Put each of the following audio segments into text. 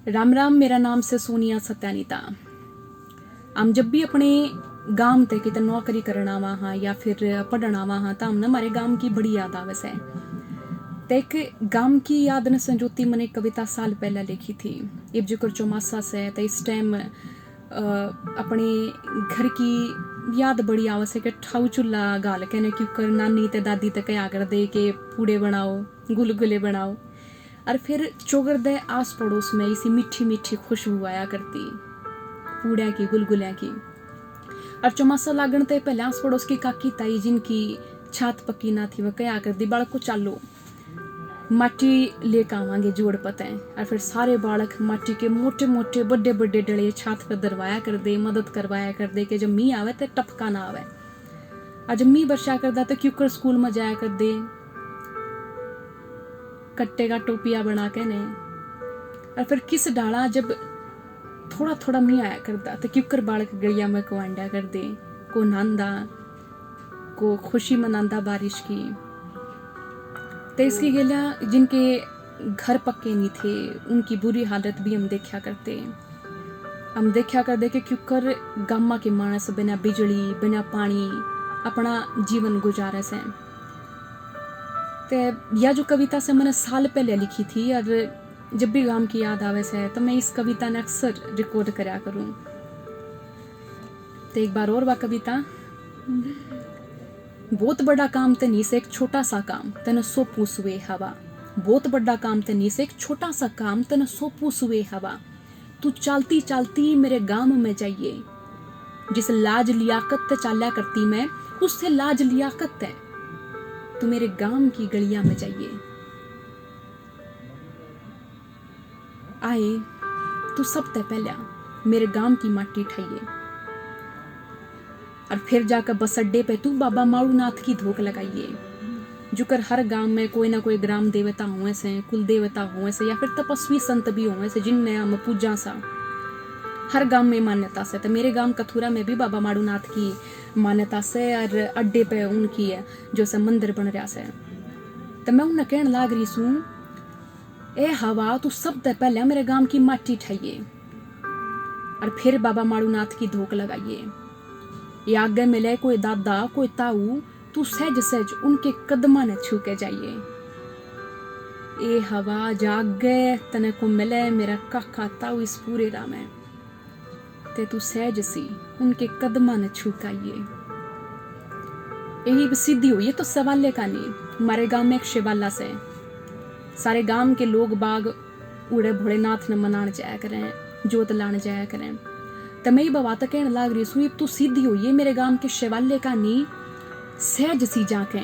राम राम। मेरा नाम से सोनिया सत्यानीता। हम जब भी अपने गांव ते कितने नौकरी करना वहाँ या फिर पढ़ना वहाँ तो हमने हमारे गांव की बड़ी याद आवे से। तो एक गांव की याद ने संजोती मैंने कविता साल पहले लिखी थी। इब जिक्र चौमासा से तो इस टाइम अपने घर की याद बड़ी आवे से कि ठाऊ चूल्हा गाल के क्योंकि नानी ते दादी ते कया कर दे के पूड़े बनाओ, गुलगुले बनाओ, और फिर चौगर दे आस पड़ोस में इसी मीठी मीठी खुशबू आया करती पूड़िया की, गुलगुलिया की। और चौमासा लागण ते पहले आस पड़ोस की काकी ताई जिनकी छात पक्की ना थी वह कया कर दी, बालक को चालो माटी लेकर आवांगे जोड़ पते। और फिर सारे बालक माटी के मोटे मोटे बड़े बड़े डले छात पर दरवाया कर दे, मदद करवाया कर दे कि जब मी आवे तो टपका ना आवे। और जब मी वर्षा कर दा तो क्योंकि स्कूल में जाया कर दे कट्टे का टोपिया बना के ने। और फिर किस डाला जब थोड़ा थोड़ा मी आया करता तो क्योंकर बालक गलिया में को अंडा कर दे, को नंदा, को खुशी मनांदा बारिश की। तो इसकी गलिया जिनके घर पक्के नहीं थे उनकी बुरी हालत भी हम देखा करते। हम देखा कर दे कि क्योंकर गामा के मानस बिना बिजली बिना पानी अपना जीवन गुजारे से। तो यह जो कविता से मैंने साल पहले लिखी थी और जब भी गांव की याद आवे से तो मैं इस कविता ने अक्सर रिकॉर्ड करा करूं। तो एक बार और वह कविता, बहुत बड़ा काम ते नी से एक छोटा सा काम तने सोपू सुए हवा। बहुत बड़ा काम ते नी से एक छोटा सा काम तने सोपू सुए हवा। तू चलती चलती मेरे गांव में जाइए, जिस लाज लियाकत ते चाल्या करती मैं उससे लाज लियाकत है। तू मेरे गांव की गलियां में जाइए। आए तू सबसे पहले मेरे गांव की माटी ठाइए, और फिर जाकर बस अड्डे पे तू बाबा मारूनाथ की धोक लगाइए। जुकर हर गांव में कोई ना कोई ग्राम देवता हुए से, कुल देवता हुए से, या फिर तपस्वी संत भी हुए से जिनने हम पूजा सा हर गांव में मान्यता से। तो मेरे गांव कथुरा में भी बाबा मारूनाथ की मान्यता से और अड्डे पे उनकी है जो से मंदिर बन रहा से। तो मैं उन्हें कहने लाग रही सू, ए हवा तू सबसे पहले मेरे गांव की माटी ठाइए और फिर बाबा मारूनाथ की धोक लगाइए। ये आगे मिले कोई दादा कोई ताऊ, तू सहज सहज उनके कदमा ने छू के जाइए। ए हवा जागे तने को मिले मेरा काका ताऊ इस पूरे राह में, ते तू सहज सी उनके कदमा ने छुकाइए। यही सिद्धि हुई। ये तो सवाले का नहीं। हमारे गांव में एक शिवाला से सारे गांव के लोग बाग उड़े भोलेनाथ ने मनान जाया करें, जोत लान जाया करें। तो मैं बाबा तो कहने लाग रही सू, तू सीधी हुई है मेरे गांव के शिवाले का नी सहज सी जाके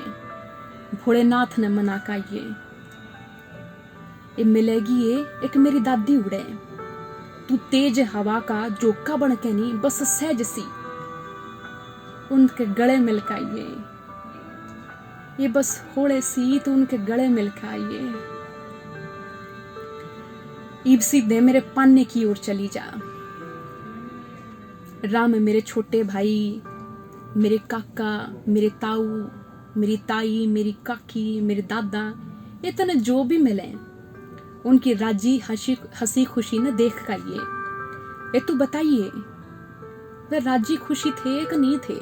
भोलेनाथ ने मना का ये मिलेगी ये एक मेरी दादी उड़े। तू तेज हवा का जोका बन के नहीं बस सहज सी उनके गले मिलकाइए। ये बस होड़े सी तो उनके गले मिलकाइए। ईब सीधे मेरे पाने की ओर चली जा। राम मेरे छोटे भाई, मेरे काका, मेरे ताऊ, मेरी ताई, मेरी काकी, मेरे दादा, ये तने जो भी मिले उनकी राजी हंसी खुशी ने देख कर ये तू बताइए वे राजी खुशी थे कि नहीं थे।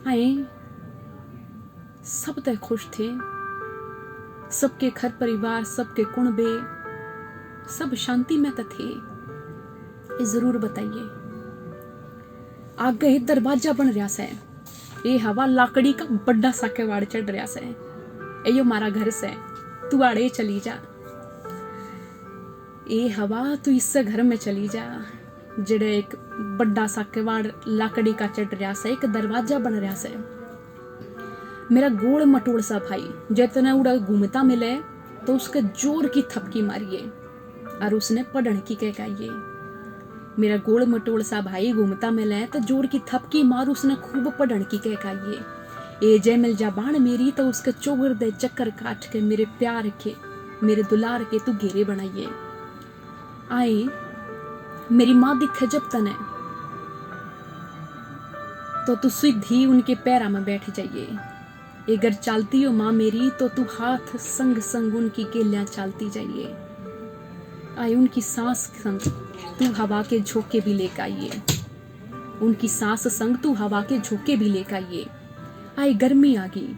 आए सब तय खुश थे, सबके घर परिवार सबके कुणबे सब शांति में तो थे। ये जरूर बताइए। आगे दरवाजा बन रहा से, ये हवा लाकड़ी का बड़ा सा केवाड़ चढ़ रहा से। ये हमारा घर से तू आड़े चली जा। ये हवा तू इससे घर में चली जा जड़े एक बड़ा सा केवाड़ लाकड़ी का चढ़ रहा से, एक दरवाजा बन रहा से। मेरा गोड़ मटोड़ सा भाई जितना उड़ा घूमता मिले तो उसके जोर की थपकी मारिए और उसने पढ़ने की कह कहिए। मेरा गोड़ मटोड़ सा भाई घूमता मिले तो जोर की थपकी मार उसने खूब पढ़ने की कह कहिए। ए जय मिल जा बाण मेरी तो उसके चौगर दे चक्कर काट के मेरे प्यार के मेरे दुलार के तू घेरे बनाइए। आए मेरी माँ दिखे जब तने तो तू सीधी उनके पैरा में बैठ जाइए। अगर चलती हो माँ मेरी तो तू हाथ संग संग उनकी केलियां चलती जाइए। आए उनकी सांस संग तू हवा के झोंके भी लेकर आइए, उनकी सांस संग तू हवा के झोंके भी लेकर आइए। आए गर्मी आ गई,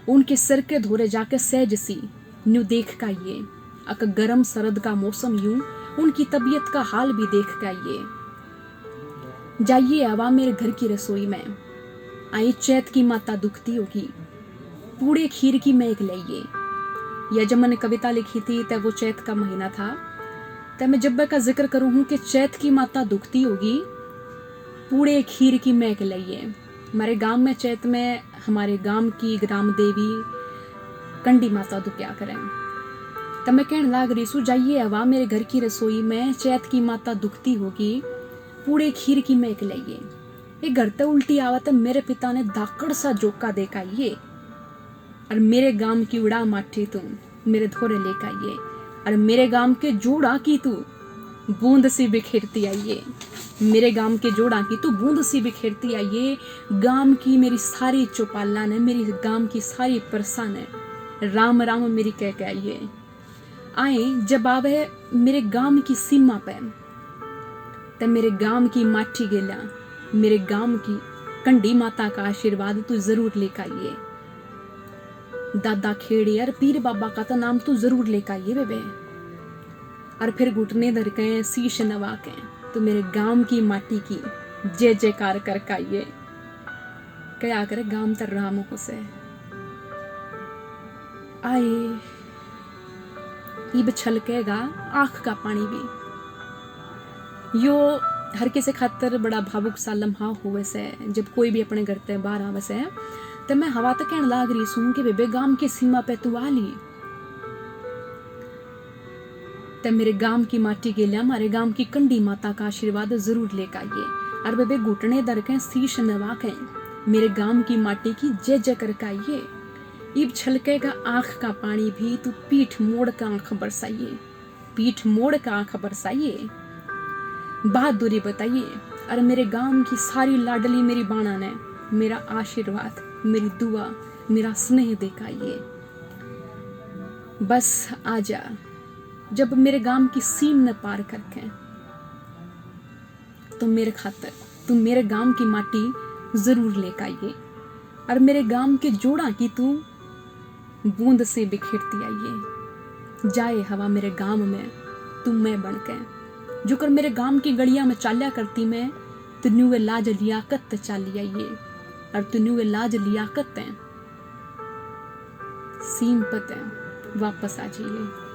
उनके सिर के धोरे जाके सहज सी न्यू देख का आइए। अक गरम सरद का मौसम यूं उनकी तबीयत का हाल भी देख के आइए। जाइए हवा मेरे घर की रसोई में, आई चैत की माता दुखती होगी, पूरे खीर की महक लाइए। या जब मैंने कविता लिखी थी तब वो चैत का महीना था, तब मैं जब का जिक्र करूँ हूँ कि चैत की माता दुखती होगी, पूरे खीर की महक लाइए। हमारे गांव में चैत में हमारे गांव की ग्राम देवी कंडी माता दुखया करें। तब मैं कहने लाग रही सू, जाइए हवा मेरे घर की रसोई में, चैत की माता दुखती होगी, पूरे खीर की महक लाइए। ये घर तो उल्टी आवत, मेरे पिता ने धाकड़ सा जोका देखा ये, और मेरे गांव की उड़ा माठी तुम मेरे धोरे लेकर आइए, और मेरे गांव के जोड़ा की तू बूंद सी बिखेरती आइए, मेरे गांव के जोड़ा की तू बूंद सी बिखेरती आइए। गांव की मेरी सारी चौपाला ने, मेरी गांव की सारी परसा ने राम राम मेरी कह के आइए। आए जब आवे मेरे गांव की सीमा पे, तब मेरे गांव की माठी गेला, मेरे गांव की कंडी माता का आशीर्वाद तू जरूर लेकर आइए। दादा खेड़े और पीर बाबा का तो नाम तू जरूर लेकर आइए बेबे। और फिर घुटने धर के शीश नवा के तो मेरे गांव की माटी की जय जयकार कर आइए। क्या करे गांव तर राम को से आए, इब छलकेगा आंख का पानी भी। यो हर किसी खातर बड़ा भावुक सा लम्हा हुए से, जब कोई भी अपने घर ते बाहर आवे से, तब मैं हवा तक कहने लाग रही सुन के बेबे गांव की सीमा पे तू आ ली। तब मेरे गांव की माटी के लिए हमारे गांव की कंडी माता का आशीर्वाद जरूर लेकर आइए। और बेबे घुटने दर के शीश नवा के मेरे गांव की माटी की जय जय करके आइए। इब छलकेगा आंख का पानी भी, तू पीठ मोड़ का आंख बरसाइए, पीठ मोड़ का आंख बरसाइए, बहादुरी बताइए। और मेरे गांव की सारी लाडली मेरी बाणा ने मेरा आशीर्वाद, मेरी दुआ, मेरा स्नेह दिखाइए। बस आजा जब मेरे गांव की सीम न पार करके, तो मेरे खातर तू मेरे गांव की माटी जरूर लेकर आइए। और मेरे गांव के जोड़ा की तू बूंद से बिखेरती आइए। जाए हवा मेरे गांव में तू मैं बन के, जो कर मेरे गांव की गलियां में चाल्या करती मैं, तुन्यू वे लाज लियाकत चाली आइए। और तुन्यू वे लाज लियाकत सीम पते वापस आ जाइए।